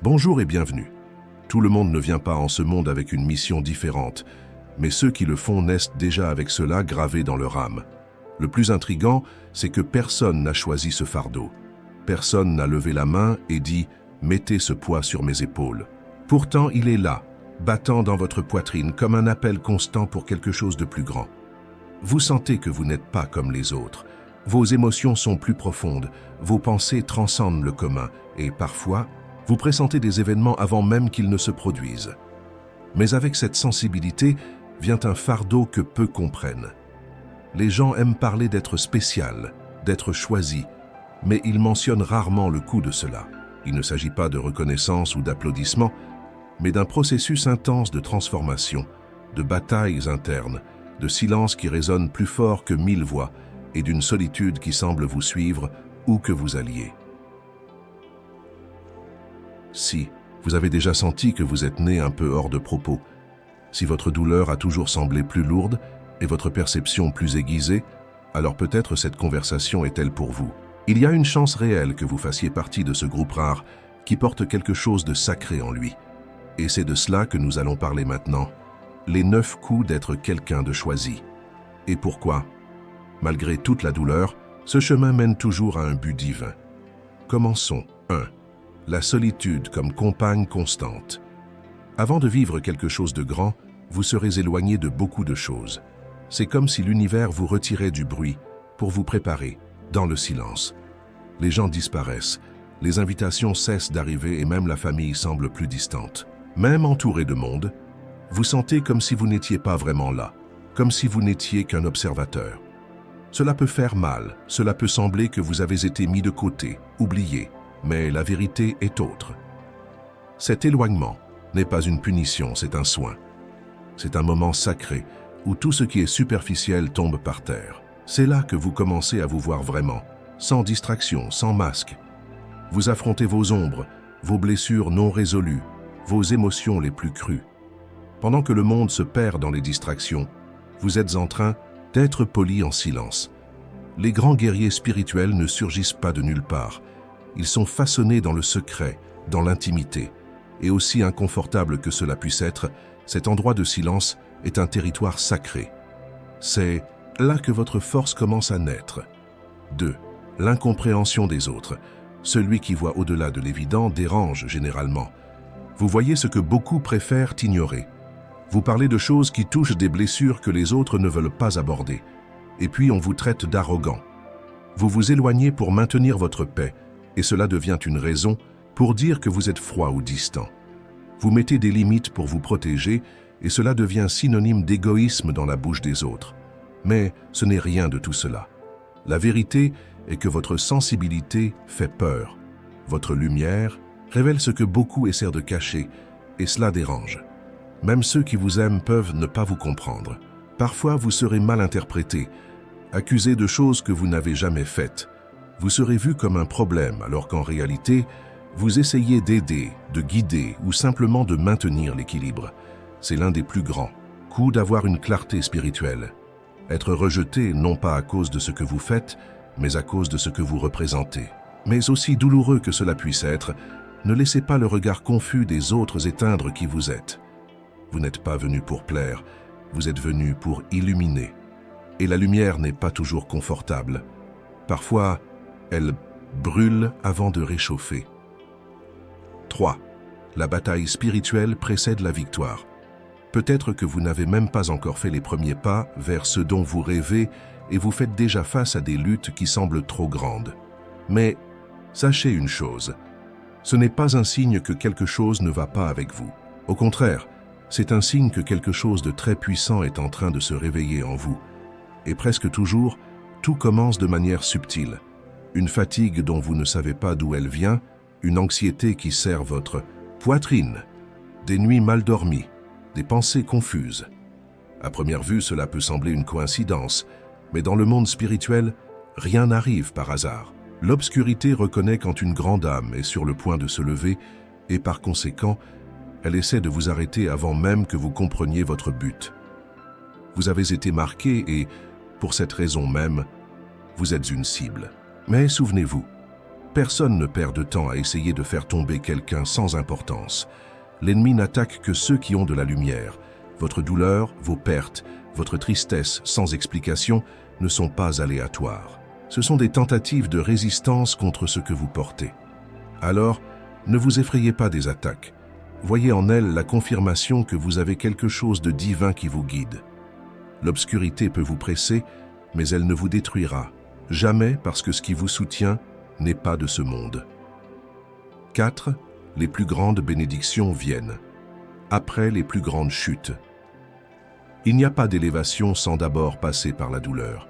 Bonjour et bienvenue. Tout le monde ne vient pas en ce monde avec une mission différente, mais ceux qui le font naissent déjà avec cela gravé dans leur âme. Le plus intrigant, c'est que personne n'a choisi ce fardeau. Personne n'a levé la main et dit « Mettez ce poids sur mes épaules ». Pourtant, il est là, battant dans votre poitrine comme un appel constant pour quelque chose de plus grand. Vous sentez que vous n'êtes pas comme les autres. Vos émotions sont plus profondes, vos pensées transcendent le commun et parfois, vous pressentez des événements avant même qu'ils ne se produisent. Mais avec cette sensibilité vient un fardeau que peu comprennent. Les gens aiment parler d'être spécial, d'être choisi, mais ils mentionnent rarement le coût de cela. Il ne s'agit pas de reconnaissance ou d'applaudissements, mais d'un processus intense de transformation, de batailles internes, de silences qui résonnent plus fort que 1000 voix et d'une solitude qui semble vous suivre où que vous alliez. Si vous avez déjà senti que vous êtes né un peu hors de propos, si votre douleur a toujours semblé plus lourde et votre perception plus aiguisée, alors peut-être cette conversation est-elle pour vous. Il y a une chance réelle que vous fassiez partie de ce groupe rare qui porte quelque chose de sacré en lui. Et c'est de cela que nous allons parler maintenant. Les 9 coups d'être quelqu'un de choisi. Et pourquoi? Malgré toute la douleur, ce chemin mène toujours à un but divin. Commençons. 1. La solitude comme compagne constante. Avant de vivre quelque chose de grand, vous serez éloigné de beaucoup de choses. C'est comme si l'univers vous retirait du bruit pour vous préparer, dans le silence. Les gens disparaissent, les invitations cessent d'arriver et même la famille semble plus distante. Même entouré de monde, vous sentez comme si vous n'étiez pas vraiment là, comme si vous n'étiez qu'un observateur. Cela peut faire mal, cela peut sembler que vous avez été mis de côté, oublié, mais la vérité est autre. Cet éloignement n'est pas une punition, c'est un soin. C'est un moment sacré où tout ce qui est superficiel tombe par terre. C'est là que vous commencez à vous voir vraiment, sans distraction, sans masque. Vous affrontez vos ombres, vos blessures non résolues, vos émotions les plus crues. Pendant que le monde se perd dans les distractions, vous êtes en train d'être poli en silence. Les grands guerriers spirituels ne surgissent pas de nulle part. Ils sont façonnés dans le secret, dans l'intimité. Et aussi inconfortable que cela puisse être, cet endroit de silence est un territoire sacré. C'est là que votre force commence à naître. 2. L'incompréhension des autres. Celui qui voit au-delà de l'évident dérange généralement. Vous voyez ce que beaucoup préfèrent ignorer. Vous parlez de choses qui touchent des blessures que les autres ne veulent pas aborder. Et puis on vous traite d'arrogant. Vous vous éloignez pour maintenir votre paix, et cela devient une raison pour dire que vous êtes froid ou distant. Vous mettez des limites pour vous protéger, et cela devient synonyme d'égoïsme dans la bouche des autres. Mais ce n'est rien de tout cela. La vérité est que votre sensibilité fait peur. Votre lumière révèle ce que beaucoup essaient de cacher, et cela dérange. Même ceux qui vous aiment peuvent ne pas vous comprendre. Parfois, vous serez mal interprété, accusé de choses que vous n'avez jamais faites. Vous serez vu comme un problème, alors qu'en réalité, vous essayez d'aider, de guider ou simplement de maintenir l'équilibre. C'est l'un des plus grands coups d'avoir une clarté spirituelle. Être rejeté non pas à cause de ce que vous faites, mais à cause de ce que vous représentez. Mais aussi douloureux que cela puisse être, ne laissez pas le regard confus des autres éteindre qui vous êtes. Vous n'êtes pas venu pour plaire, vous êtes venu pour illuminer. Et la lumière n'est pas toujours confortable. Parfois, elle brûle avant de réchauffer. 3. La bataille spirituelle précède la victoire. Peut-être que vous n'avez même pas encore fait les premiers pas vers ce dont vous rêvez et vous faites déjà face à des luttes qui semblent trop grandes. Mais sachez une chose, ce n'est pas un signe que quelque chose ne va pas avec vous. Au contraire, c'est un signe que quelque chose de très puissant est en train de se réveiller en vous. Et presque toujours, tout commence de manière subtile. Une fatigue dont vous ne savez pas d'où elle vient, une anxiété qui serre votre poitrine, des nuits mal dormies, des pensées confuses. À première vue, cela peut sembler une coïncidence, mais dans le monde spirituel, rien n'arrive par hasard. L'obscurité reconnaît quand une grande âme est sur le point de se lever et par conséquent, elle essaie de vous arrêter avant même que vous compreniez votre but. Vous avez été marqué et, pour cette raison même, vous êtes une cible. Mais souvenez-vous, Personne ne perd de temps à essayer de faire tomber quelqu'un sans importance. L'ennemi n'attaque que ceux qui ont de la lumière. Votre douleur, vos pertes, votre tristesse sans explication ne sont pas aléatoires. Ce sont des tentatives de résistance contre ce que vous portez. Alors, ne vous effrayez pas des attaques. Voyez en elles la confirmation que vous avez quelque chose de divin qui vous guide. L'obscurité peut vous presser, mais elle ne vous détruira jamais parce que ce qui vous soutient n'est pas de ce monde. 4. Les plus grandes bénédictions viennent après les plus grandes chutes. Il n'y a pas d'élévation sans d'abord passer par la douleur.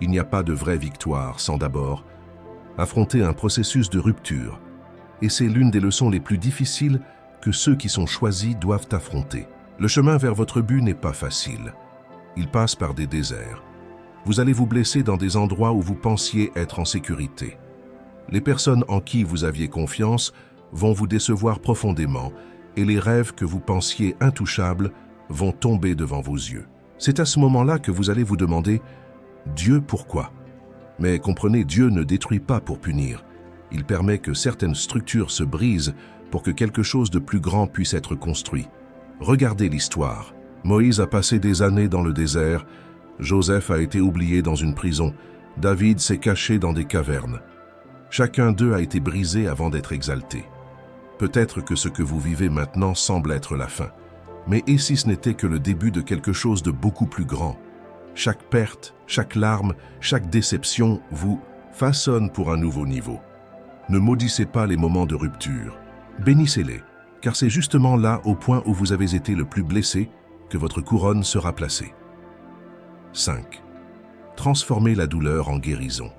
Il n'y a pas de vraie victoire sans d'abord affronter un processus de rupture. Et c'est l'une des leçons les plus difficiles que ceux qui sont choisis doivent affronter. Le chemin vers votre but n'est pas facile. Il passe par des déserts. Vous allez vous blesser dans des endroits où vous pensiez être en sécurité. Les personnes en qui vous aviez confiance vont vous décevoir profondément et les rêves que vous pensiez intouchables vont tomber devant vos yeux. C'est à ce moment-là que vous allez vous demander « Dieu, pourquoi ?» Mais comprenez, Dieu ne détruit pas pour punir. Il permet que certaines structures se brisent pour que quelque chose de plus grand puisse être construit. Regardez l'histoire. Moïse a passé des années dans le désert, Joseph a été oublié dans une prison, David s'est caché dans des cavernes. Chacun d'eux a été brisé avant d'être exalté. Peut-être que ce que vous vivez maintenant semble être la fin. Mais et si ce n'était que le début de quelque chose de beaucoup plus grand? Chaque perte, chaque larme, chaque déception vous façonne pour un nouveau niveau. Ne maudissez pas les moments de rupture. Bénissez-les, car c'est justement là, au point où vous avez été le plus blessé, que votre couronne sera placée. 5. Transformez la douleur en guérison.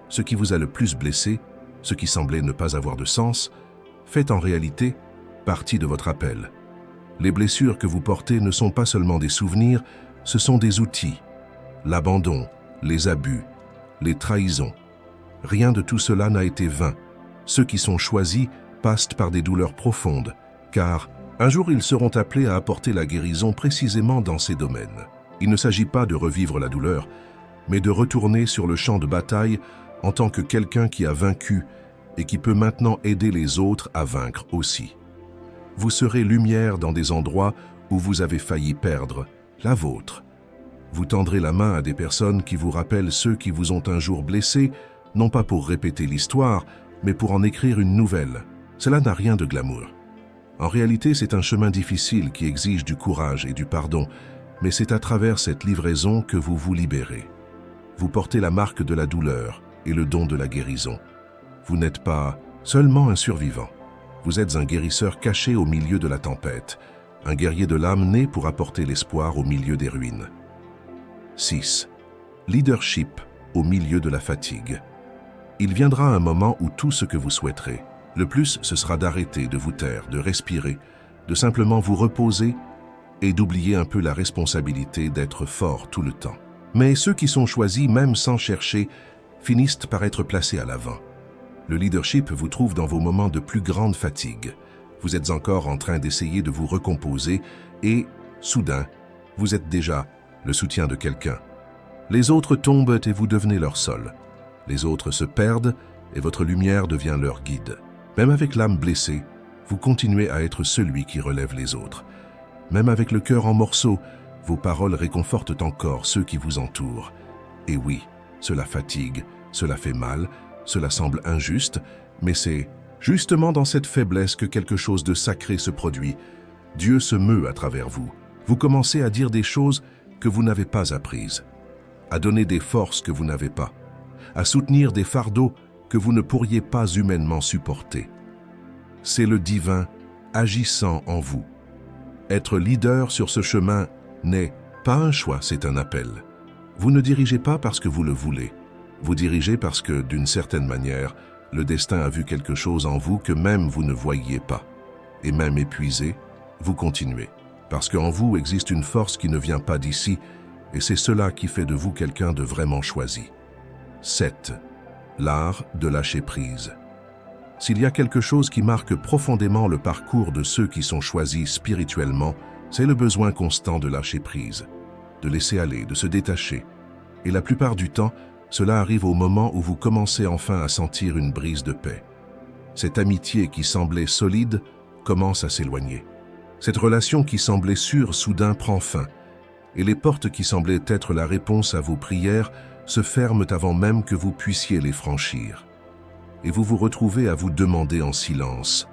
Ce qui vous a le plus blessé, ce qui semblait ne pas avoir de sens, fait en réalité partie de votre appel. Les blessures que vous portez ne sont pas seulement des souvenirs, ce sont des outils. L'abandon, les abus, les trahisons. Rien de tout cela n'a été vain. Ceux qui sont choisis passent par des douleurs profondes, car un jour ils seront appelés à apporter la guérison précisément dans ces domaines. Il ne s'agit pas de revivre la douleur, mais de retourner sur le champ de bataille en tant que quelqu'un qui a vaincu et qui peut maintenant aider les autres à vaincre aussi. Vous serez lumière dans des endroits où vous avez failli perdre la vôtre. Vous tendrez la main à des personnes qui vous rappellent ceux qui vous ont un jour blessé, non pas pour répéter l'histoire, mais pour en écrire une nouvelle. Cela n'a rien de glamour. En réalité, c'est un chemin difficile qui exige du courage et du pardon, mais c'est à travers cette livraison que vous vous libérez. Vous portez la marque de la douleur et le don de la guérison. Vous n'êtes pas seulement un survivant. Vous êtes un guérisseur caché au milieu de la tempête, un guerrier de l'âme né pour apporter l'espoir au milieu des ruines. 6. Leadership au milieu de la fatigue. Il viendra un moment où tout ce que vous souhaiterez, le plus, ce sera d'arrêter, de vous taire, de respirer, de simplement vous reposer et d'oublier un peu la responsabilité d'être fort tout le temps. Mais ceux qui sont choisis, même sans chercher, finissent par être placés à l'avant. Le leadership vous trouve dans vos moments de plus grande fatigue. Vous êtes encore en train d'essayer de vous recomposer et, soudain, vous êtes déjà le soutien de quelqu'un. Les autres tombent et vous devenez leur sol. Les autres se perdent et votre lumière devient leur guide. Même avec l'âme blessée, vous continuez à être celui qui relève les autres. Même avec le cœur en morceaux, vos paroles réconfortent encore ceux qui vous entourent. Et oui, cela fatigue, cela fait mal, cela semble injuste, mais c'est justement dans cette faiblesse que quelque chose de sacré se produit. Dieu se meut à travers vous. Vous commencez à dire des choses que vous n'avez pas apprises, à donner des forces que vous n'avez pas, à soutenir des fardeaux que vous ne pourriez pas humainement supporter. C'est le divin agissant en vous. Être leader sur ce chemin n'est pas un choix, c'est un appel. Vous ne dirigez pas parce que vous le voulez. Vous dirigez parce que, d'une certaine manière, le destin a vu quelque chose en vous que même vous ne voyiez pas. Et même épuisé, vous continuez. Parce qu'en vous existe une force qui ne vient pas d'ici, et c'est cela qui fait de vous quelqu'un de vraiment choisi. 7. L'art de lâcher prise. S'il y a quelque chose qui marque profondément le parcours de ceux qui sont choisis spirituellement, c'est le besoin constant de lâcher prise, de laisser aller, de se détacher. Et la plupart du temps, Cela arrive au moment où vous commencez enfin à sentir une brise de paix. Cette amitié qui semblait solide commence à s'éloigner. Cette relation qui semblait sûre soudain prend fin, et les portes qui semblaient être la réponse à vos prières se ferment avant même que vous puissiez les franchir. Et vous vous retrouvez à vous demander en silence,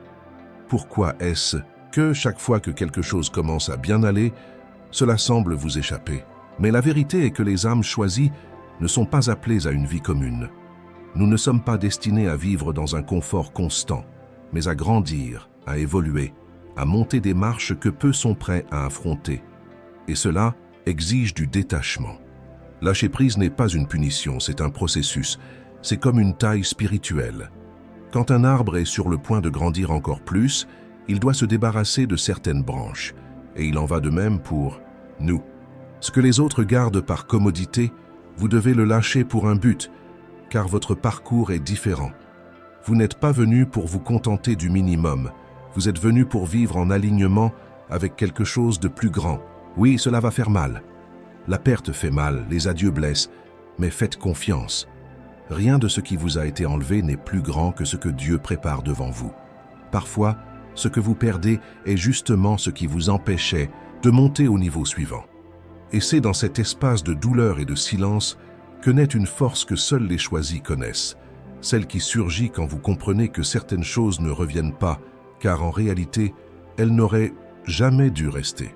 pourquoi est-ce que chaque fois que quelque chose commence à bien aller, cela semble vous échapper? Mais la vérité est que les âmes choisies ne sont pas appelées à une vie commune. Nous ne sommes pas destinés à vivre dans un confort constant, mais à grandir, à évoluer, à monter des marches que peu sont prêts à affronter. Et cela exige du détachement. Lâcher prise n'est pas une punition, c'est un processus. C'est comme une taille spirituelle. Quand un arbre est sur le point de grandir encore plus, il doit se débarrasser de certaines branches. Et il en va de même pour nous. Ce que les autres gardent par commodité, vous devez le lâcher pour un but, car votre parcours est différent. Vous n'êtes pas venu pour vous contenter du minimum. Vous êtes venu pour vivre en alignement avec quelque chose de plus grand. Oui, cela va faire mal. La perte fait mal, les adieux blessent, mais faites confiance. Rien de ce qui vous a été enlevé n'est plus grand que ce que Dieu prépare devant vous. Parfois, ce que vous perdez est justement ce qui vous empêchait de monter au niveau suivant. Et c'est dans cet espace de douleur et de silence que naît une force que seuls les choisis connaissent, celle qui surgit quand vous comprenez que certaines choses ne reviennent pas, car en réalité, elles n'auraient jamais dû rester.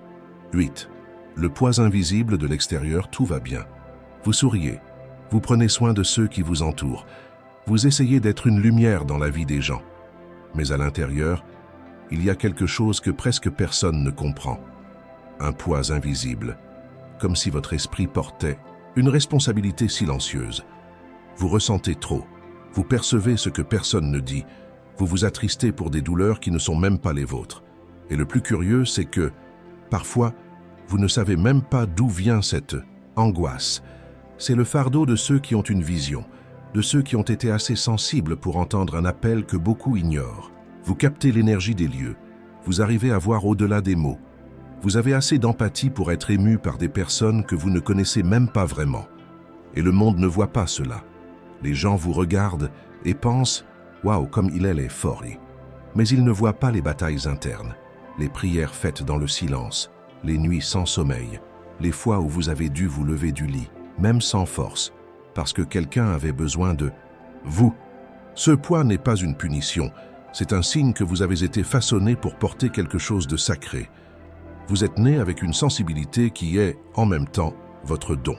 8. Le poids invisible de l'extérieur, tout va bien. Vous souriez, vous prenez soin de ceux qui vous entourent, vous essayez d'être une lumière dans la vie des gens. Mais à l'intérieur, il y a quelque chose que presque personne ne comprend. Un poids invisible, comme si votre esprit portait une responsabilité silencieuse. Vous ressentez trop, vous percevez ce que personne ne dit, vous vous attristez pour des douleurs qui ne sont même pas les vôtres. Et le plus curieux, c'est que, parfois, vous ne savez même pas d'où vient cette angoisse. C'est le fardeau de ceux qui ont une vision, de ceux qui ont été assez sensibles pour entendre un appel que beaucoup ignorent. Vous captez l'énergie des lieux, vous arrivez à voir au-delà des mots. Vous avez assez d'empathie pour être ému par des personnes que vous ne connaissez même pas vraiment. Et le monde ne voit pas cela. Les gens vous regardent et pensent « Waouh, comme il est fort !» Mais ils ne voient pas les batailles internes, les prières faites dans le silence, les nuits sans sommeil, les fois où vous avez dû vous lever du lit, même sans force, parce que quelqu'un avait besoin de vous. Ce poids n'est pas une punition, c'est un signe que vous avez été façonné pour porter quelque chose de sacré. Vous êtes né avec une sensibilité qui est, en même temps, votre don.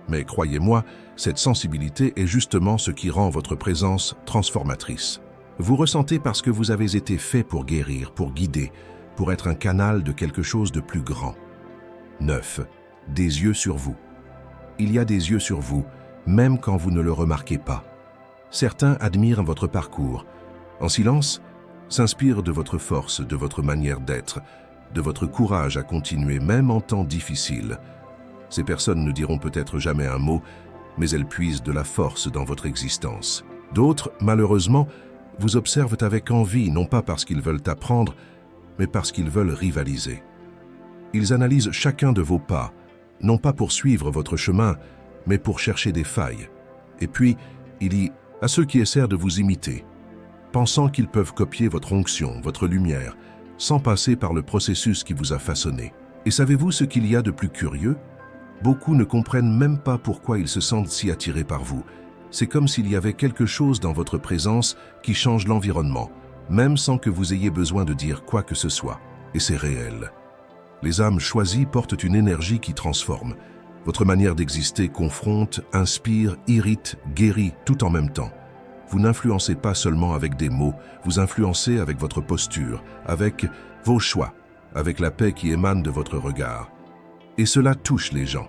Mais croyez-moi, cette sensibilité est justement ce qui rend votre présence transformatrice. Vous ressentez parce que vous avez été fait pour guérir, pour guider, pour être un canal de quelque chose de plus grand. 9. Des yeux sur vous. Il y a des yeux sur vous, même quand vous ne le remarquez pas. Certains admirent votre parcours. En silence, s'inspirent de votre force, de votre manière d'être, de votre courage à continuer même en temps difficile. Ces personnes ne diront peut-être jamais un mot, mais elles puisent de la force dans votre existence. D'autres, malheureusement, vous observent avec envie, non pas parce qu'ils veulent apprendre, mais parce qu'ils veulent rivaliser. Ils analysent chacun de vos pas, non pas pour suivre votre chemin, mais pour chercher des failles. Et puis, il y a ceux qui essaient de vous imiter, pensant qu'ils peuvent copier votre onction, votre lumière, sans passer par le processus qui vous a façonné. Et savez-vous ce qu'il y a de plus curieux? Beaucoup ne comprennent même pas pourquoi ils se sentent si attirés par vous. C'est comme s'il y avait quelque chose dans votre présence qui change l'environnement, même sans que vous ayez besoin de dire quoi que ce soit. Et c'est réel. Les âmes choisies portent une énergie qui transforme. Votre manière d'exister confronte, inspire, irrite, guérit, tout en même temps. Vous n'influencez pas seulement avec des mots, vous influencez avec votre posture, avec vos choix, avec la paix qui émane de votre regard. Et cela touche les gens.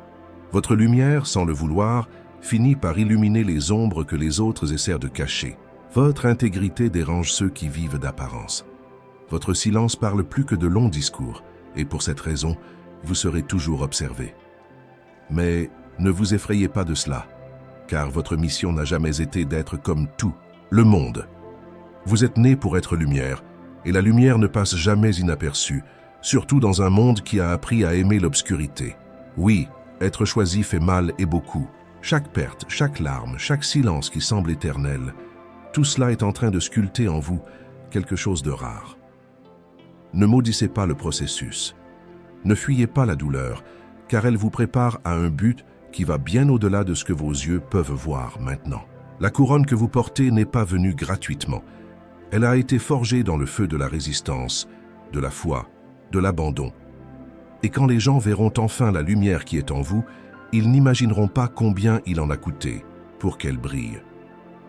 Votre lumière, sans le vouloir, finit par illuminer les ombres que les autres essaient de cacher. Votre intégrité dérange ceux qui vivent d'apparence. Votre silence parle plus que de longs discours, et pour cette raison, vous serez toujours observé. Mais ne vous effrayez pas de cela, car votre mission n'a jamais été d'être comme tout le monde. Vous êtes né pour être lumière, et la lumière ne passe jamais inaperçue, surtout dans un monde qui a appris à aimer l'obscurité. Oui, être choisi fait mal et beaucoup. Chaque perte, chaque larme, chaque silence qui semble éternel, tout cela est en train de sculpter en vous quelque chose de rare. Ne maudissez pas le processus. Ne fuyez pas la douleur, car elle vous prépare à un but qui va bien au-delà de ce que vos yeux peuvent voir maintenant. La couronne que vous portez n'est pas venue gratuitement. Elle a été forgée dans le feu de la résistance, de la foi, de l'abandon. Et quand les gens verront enfin la lumière qui est en vous, ils n'imagineront pas combien il en a coûté pour qu'elle brille.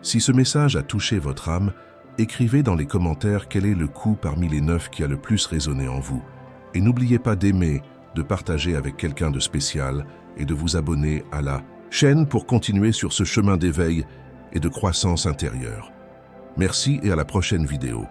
Si ce message a touché votre âme, écrivez dans les commentaires quel est le coup parmi les 9 qui a le plus résonné en vous. Et n'oubliez pas d'aimer, de partager avec quelqu'un de spécial et de vous abonner à la chaîne pour continuer sur ce chemin d'éveil et de croissance intérieure. Merci et à la prochaine vidéo.